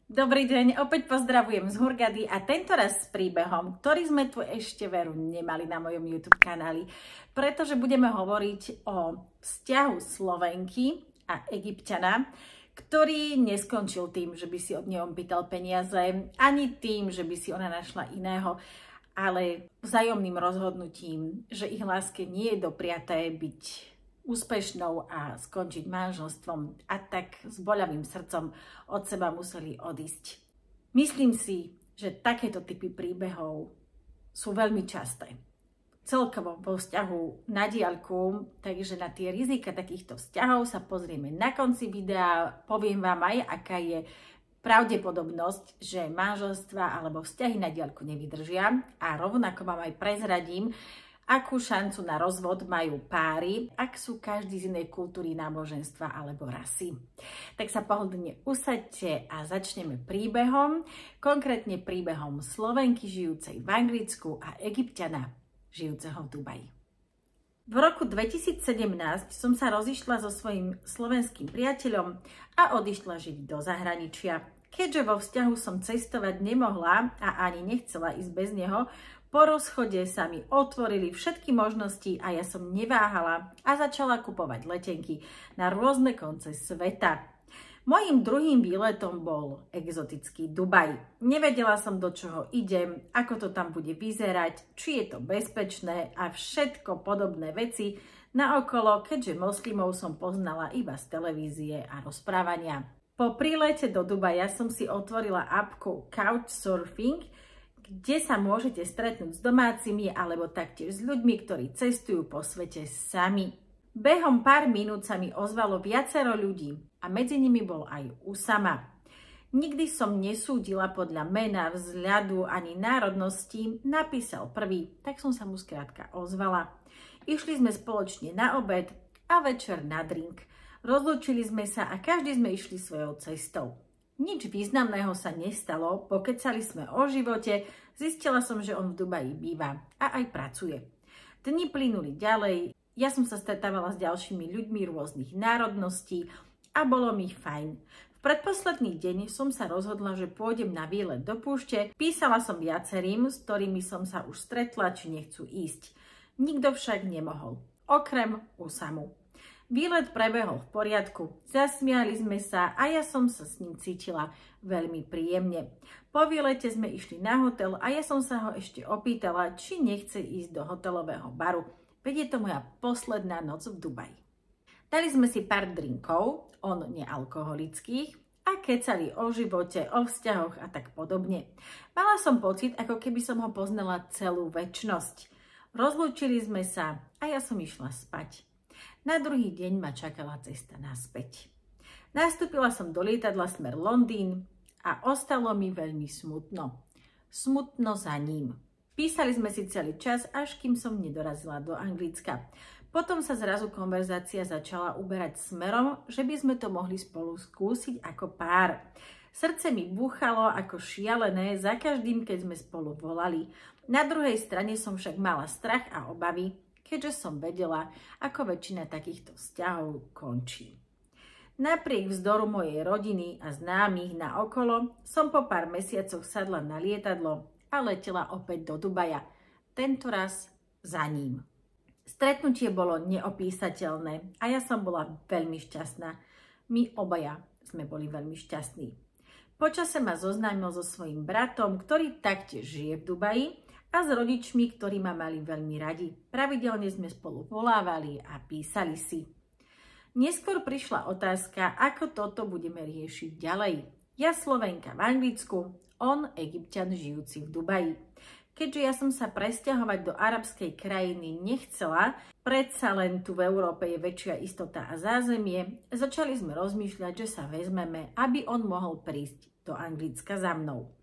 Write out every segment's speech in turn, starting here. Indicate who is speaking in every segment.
Speaker 1: Dobrý deň, opäť pozdravujem z Hurgady a tentoraz s príbehom, ktorý sme tu ešte veru nemali na mojom YouTube kanáli, pretože budeme hovoriť o vzťahu Slovenky a Egypťana, ktorý neskončil tým, že by si od neho pýtal peniaze, ani tým, že by si ona našla iného, ale vzájomným rozhodnutím, že ich láske nie je dopriaté byť úspešnou a skončiť manželstvom, a tak s boľavým srdcom od seba museli odísť. Myslím si, že takéto typy príbehov sú veľmi časté. Celkovo vo vzťahu na diaľku, takže na tie rizika takýchto vzťahov sa pozrieme na konci videa. Poviem vám aj, aká je pravdepodobnosť, že manželstva alebo vzťahy na diaľku nevydržia, a rovnako vám aj prezradím, akú šancu na rozvod majú páry, ak sú každý z inej kultúry, náboženstva alebo rasy. Tak sa pohodlne usaďte a začneme príbehom, konkrétne príbehom Slovenky žijúcej v Anglicku a Egypťana žijúceho v Dubaji. V roku 2017 som sa rozišla so svojím slovenským priateľom a odišla žiť do zahraničia. Keďže vo vzťahu som cestovať nemohla a ani nechcela ísť bez neho, po rozchode sa mi otvorili všetky možnosti a ja som neváhala a začala kupovať letenky na rôzne konce sveta. Mojím druhým výletom bol exotický Dubaj. Nevedela som, do čoho idem, ako to tam bude vyzerať, či je to bezpečné a všetko podobné veci naokolo, keďže moslimov som poznala iba z televízie a rozprávania. Po prílete do Dubaja som si otvorila apku Couchsurfing, kde sa môžete stretnúť s domácimi alebo taktiež s ľuďmi, ktorí cestujú po svete sami. Behom pár minút sa mi ozvalo viacero ľudí a medzi nimi bol aj Usama. Nikdy som nesúdila podľa mena, vzhľadu ani národnosti, napísal prvý, tak som sa mu skrátka ozvala. Išli sme spoločne na obed a večer na drink. Rozlúčili sme sa a každý sme išli svojou cestou. Nič významného sa nestalo, pokecali sme o živote, zistila som, že on v Dubaji býva a aj pracuje. Dni plynuli ďalej, ja som sa stretávala s ďalšími ľuďmi rôznych národností a bolo mi fajn. V predposledný deň som sa rozhodla, že pôjdem na výlet do púšte, písala som viacerým, s ktorými som sa už stretla, či nechcú ísť. Nikto však nemohol, okrem Usamu. Výlet prebehol v poriadku, zasmiali sme sa a ja som sa s ním cítila veľmi príjemne. Po výlete sme išli na hotel a ja som sa ho ešte opýtala, či nechce ísť do hotelového baru, veď je to moja posledná noc v Dubaji. Dali sme si pár drinkov, on nealkoholických, a kecali o živote, o vzťahoch a tak podobne. Mala som pocit, ako keby som ho poznala celú večnosť. Rozlúčili sme sa a ja som išla spať. Na druhý deň ma čakala cesta naspäť. Nastúpila som do lietadla smer Londýn a ostalo mi veľmi smutno. Smutno za ním. Písali sme si celý čas, až kým som nedorazila do Anglicka. Potom sa zrazu konverzácia začala uberať smerom, že by sme to mohli spolu skúsiť ako pár. Srdce mi búchalo ako šialené za každým, keď sme spolu volali. Na druhej strane som však mala strach a obavy, keďže som vedela, ako väčšina takýchto vzťahov končí. Napriek vzdoru mojej rodiny a známych na okolo, som po pár mesiacoch sadla na lietadlo a letela opäť do Dubaja, tentoraz za ním. Stretnutie bolo neopísateľné a ja som bola veľmi šťastná. My obaja sme boli veľmi šťastní. Počase ma zoznámil so svojím bratom, ktorý taktiež žije v Dubaji, a s rodičmi, ktorí ma mali veľmi radi. Pravidelne sme spolu volávali a písali si. Neskôr prišla otázka, ako toto budeme riešiť ďalej. Ja Slovenka v Anglicku, on Egypťan žijúci v Dubaji. Keďže ja som sa presťahovať do arabskej krajiny nechcela, predsa len tu v Európe je väčšia istota a zázemie, začali sme rozmýšľať, že sa vezmeme, aby on mohol prísť do Anglicka za mnou.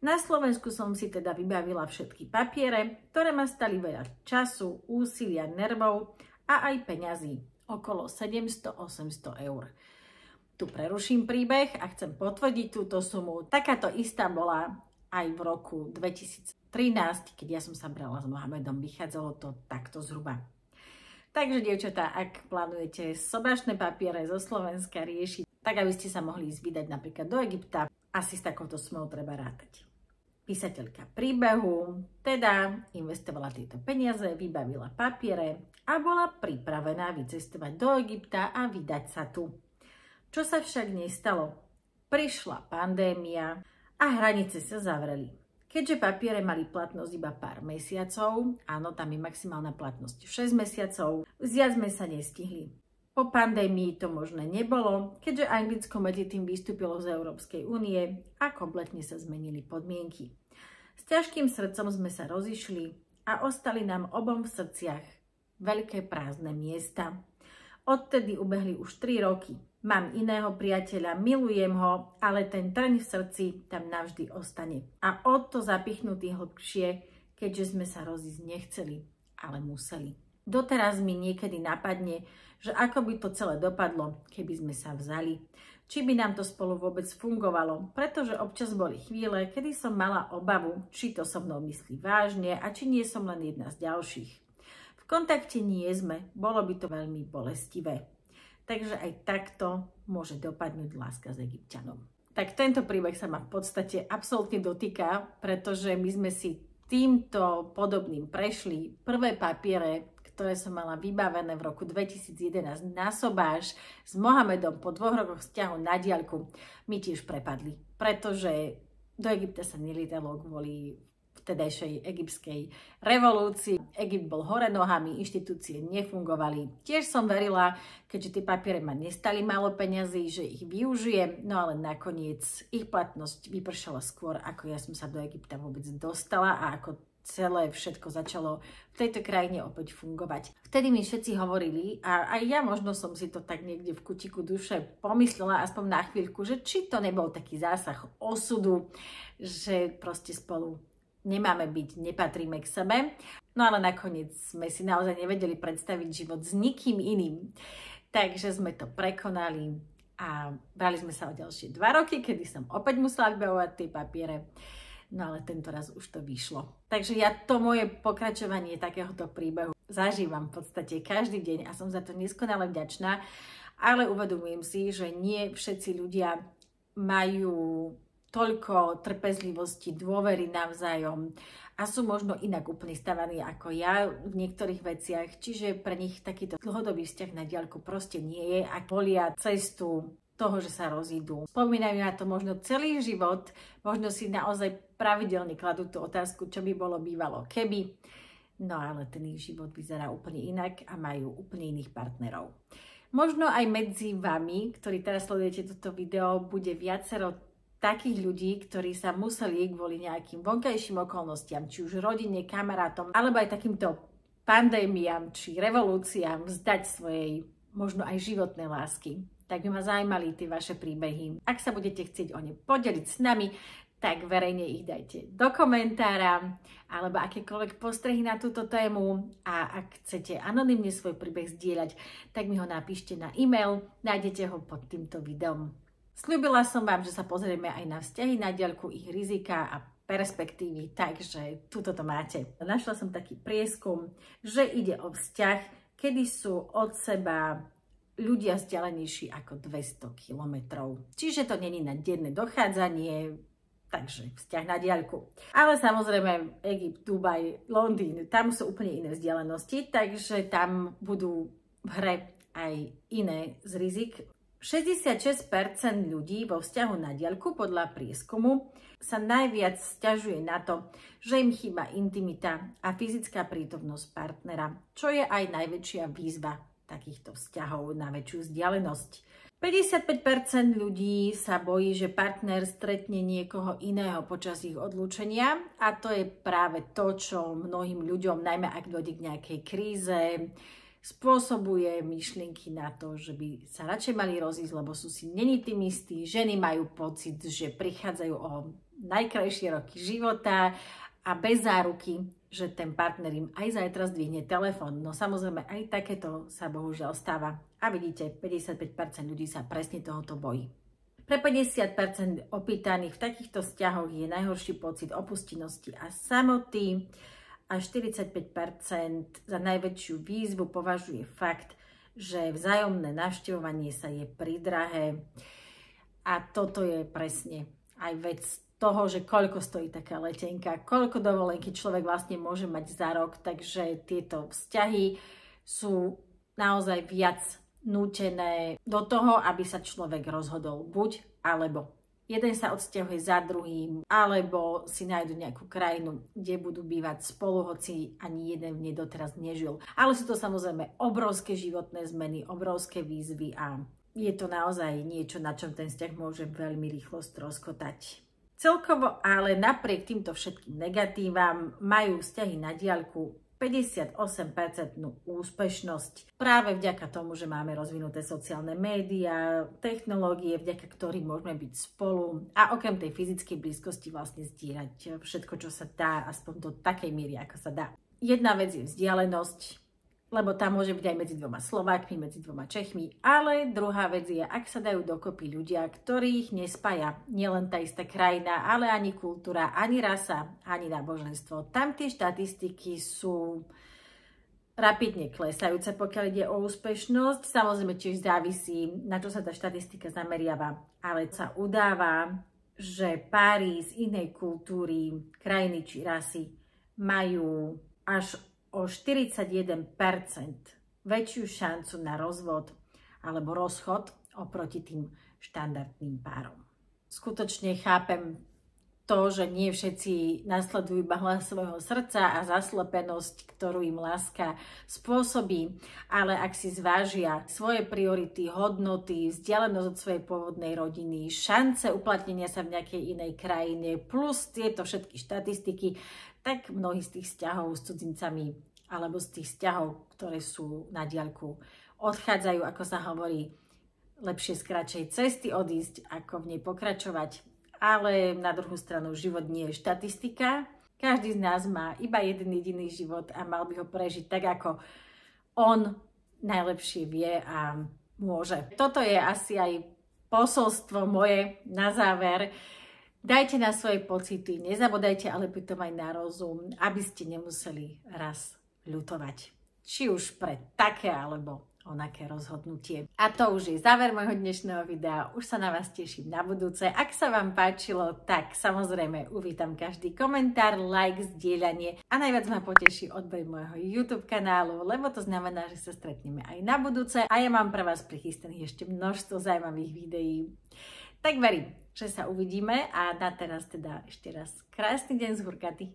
Speaker 1: Na Slovensku som si teda vybavila všetky papiere, ktoré ma stali veľa času, úsilia, nervov a aj peňazí, okolo 700–800 eur. Tu preruším príbeh a chcem potvrdiť túto sumu. Takáto istá bola aj v roku 2013, keď ja som sa brala s Mohamedom, vychádzalo to takto zhruba. Takže, dievčatá, ak plánujete sobašné papiere zo Slovenska riešiť, tak aby ste sa mohli ísť vydať napríklad do Egypta, asi s takouto smou treba rátať. Písateľka príbehu teda investovala tieto peniaze, vybavila papiere a bola pripravená vycestovať do Egypta a vydať sa tu. Čo sa však nestalo? Prišla pandémia a hranice sa zavreli. Keďže papiere mali platnosť iba pár mesiacov, áno, tam je maximálna platnosť 6 mesiacov, viac sme sa nestihli. Po pandémii to možné nebolo, keďže Anglicko medzi tým vystúpilo z Európskej únie a kompletne sa zmenili podmienky. S ťažkým srdcom sme sa rozišli a ostali nám obom v srdciach veľké prázdne miesta. Odtedy ubehli už 3 roky. Mám iného priateľa, milujem ho, ale ten trň v srdci tam navždy ostane. A o to zapichnutý hlbšie, keďže sme sa rozísť nechceli, ale museli. Doteraz mi niekedy napadne, že ako by to celé dopadlo, keby sme sa vzali. Či by nám to spolu vôbec fungovalo, pretože občas boli chvíle, kedy som mala obavu, či to so mnou myslí vážne a či nie som len jedna z ďalších. V kontakte nie sme, bolo by to veľmi bolestivé. Takže aj takto môže dopadnúť láska s Egypťanom. Tak tento príbeh sa ma v podstate absolútne dotýka, pretože my sme si týmto podobným prešli. Prvé papiere, ktoré som mala vybavené v roku 2011 na sobáš s Mohamedom po 2 rokoch vzťahu na diaľku, mi tiež prepadli. Pretože do Egypta sa nelietalo kvôli vtedajšej egyptskej revolúcii. Egypt bol hore nohami, inštitúcie nefungovali. Tiež som verila, keďže tie papiere ma nestali málo peňazí, že ich využijem, no ale nakoniec ich platnosť vypršala skôr, ako ja som sa do Egypta vôbec dostala a ako celé všetko začalo v tejto krajine opäť fungovať. Vtedy mi všetci hovorili, a aj ja možno som si to tak niekde v kutiku duše pomyslela, aspoň na chvíľku, že či to nebol taký zásah osudu, že proste spolu nemáme byť, nepatríme k sebe. No ale nakoniec sme si naozaj nevedeli predstaviť život s nikým iným. Takže sme to prekonali a brali sme sa o ďalšie 2 roky, kedy som opäť musela vybavovať tie papiere. No ale tento raz už to vyšlo. Takže ja to moje pokračovanie takéhoto príbehu zažívam v podstate každý deň a som za to neskonale vďačná. Ale uvedomujem si, že nie všetci ľudia majú toľko trpezlivosti, dôvery navzájom a sú možno inak úplne stavaní ako ja v niektorých veciach, čiže pre nich takýto dlhodobý vzťah na diaľku proste nie je a volia cestu toho, že sa rozídu. Spomínajú na to možno celý život, možno si naozaj pravidelne kladú tú otázku, čo by bolo bývalo keby, no ale ten ich život vyzerá úplne inak a majú úplne iných partnerov. Možno aj medzi vami, ktorí teraz sledujete toto video, bude viacero takých ľudí, ktorí sa museli kvôli nejakým vonkajším okolnostiam, či už rodine, kamarátom, alebo aj takýmto pandémiám či revolúciám vzdať svojej možno aj životnej lásky. Tak by ma zaujímali tie vaše príbehy. Ak sa budete chcieť o ne podeliť s nami, tak verejne ich dajte do komentára alebo akékoľvek postrehy na túto tému. A ak chcete anonymne svoj príbeh zdieľať, tak mi ho napíšte na e-mail, nájdete ho pod týmto videom. Sľúbila som vám, že sa pozrieme aj na vzťahy na diaľku, ich rizika a perspektívy, takže tuto to máte. Našla som taký prieskum, že ide o vzťah, kedy sú od seba ľudia vzdialenejší ako 200 kilometrov. Čiže to není na denné dochádzanie, takže vzťah na diaľku. Ale samozrejme Egypt, Dubaj, Londýn, tam sú úplne iné vzdialenosti, takže tam budú v hre aj iné z rizik. 66% ľudí vo vzťahu na diaľku podľa prieskumu sa najviac sťažuje na to, že im chýba intimita a fyzická prítomnosť partnera, čo je aj najväčšia výzva takýchto vzťahov na väčšiu vzdialenosť. 55% ľudí sa bojí, že partner stretne niekoho iného počas ich odlúčenia a to je práve to, čo mnohým ľuďom, najmä ak dôjde k nejakej kríze, spôsobuje myšlienky na to, že by sa radšej mali rozísť, lebo sú si není tým istí. Ženy majú pocit, že prichádzajú o najkrajšie roky života a bez záruky, že ten partner im aj zajtra zdvihne telefón. No samozrejme, aj takéto sa bohužiaľ stáva. A vidíte, 55% ľudí sa presne tohoto bojí. Pre 50% opýtaných v takýchto vzťahoch je najhorší pocit opustenosti a samoty. A 45% za najväčšiu výzvu považuje fakt, že vzájomné navštevovanie sa je pridrahé. A toto je presne aj vec toho, že koľko stojí taká letenka, koľko dovolenky človek vlastne môže mať za rok, takže tieto vzťahy sú naozaj viac nútené do toho, aby sa človek rozhodol buď alebo. Jeden sa odsťahuje za druhým, alebo si nájdu nejakú krajinu, kde budú bývať spolu, hoci ani jeden v nej doteraz nežil. Ale sú to samozrejme obrovské životné zmeny, obrovské výzvy a je to naozaj niečo, na čom ten vzťah môže veľmi rýchlo stroskotať. Celkovo ale napriek týmto všetkým negatívam majú vzťahy na diaľku 58% úspešnosť. Práve vďaka tomu, že máme rozvinuté sociálne médiá, technológie, vďaka ktorým môžeme byť spolu a okrem tej fyzickej blízkosti vlastne zdieľať všetko, čo sa dá, aspoň do takej miery, ako sa dá. Jedna vec je vzdialenosť, lebo tam môže byť aj medzi dvoma Slovákmi, medzi dvoma Čechmi, ale druhá vec je, ak sa dajú dokopy ľudia, ktorých nespája nielen tá istá krajina, ale ani kultúra, ani rasa, ani náboženstvo. Tam tie štatistiky sú rapidne klesajúce, pokiaľ ide o úspešnosť. Samozrejme tiež závisí, na čo sa tá štatistika zameriava, ale sa udáva, že páry z inej kultúry, krajiny či rasy majú až o 41% väčšiu šancu na rozvod alebo rozchod oproti tým štandardným párom. Skutočne chápem to, že nie všetci nasledujú iba hlas svojho srdca a zaslepenosť, ktorú im láska spôsobí, ale ak si zvážia svoje priority, hodnoty, vzdialenosť od svojej pôvodnej rodiny, šance uplatnenia sa v nejakej inej krajine, plus tieto všetky štatistiky, tak mnohí z tých vzťahov s cudzincami alebo z tých vzťahov, ktoré sú na diaľku, odchádzajú, ako sa hovorí, lepšie z kratšej cesty odísť, ako v nej pokračovať. Ale na druhú stranu život nie je štatistika. Každý z nás má iba jeden jediný život a mal by ho prežiť tak, ako on najlepšie vie a môže. Toto je asi aj posolstvo moje na záver. Dajte na svoje pocity, nezabodajte ale pritom aj na rozum, aby ste nemuseli raz ľutovať. Či už pre také alebo onaké rozhodnutie. A to už je záver môjho dnešného videa. Už sa na vás teším na budúce. Ak sa vám páčilo, tak samozrejme uvítam každý komentár, like, zdieľanie a najviac ma poteší odber môjho YouTube kanálu, lebo to znamená, že sa stretneme aj na budúce a ja mám pre vás prichystaných ešte množstvo zaujímavých videí. Tak verím, že sa uvidíme a na teraz teda ešte raz krásny deň z Hurgaty.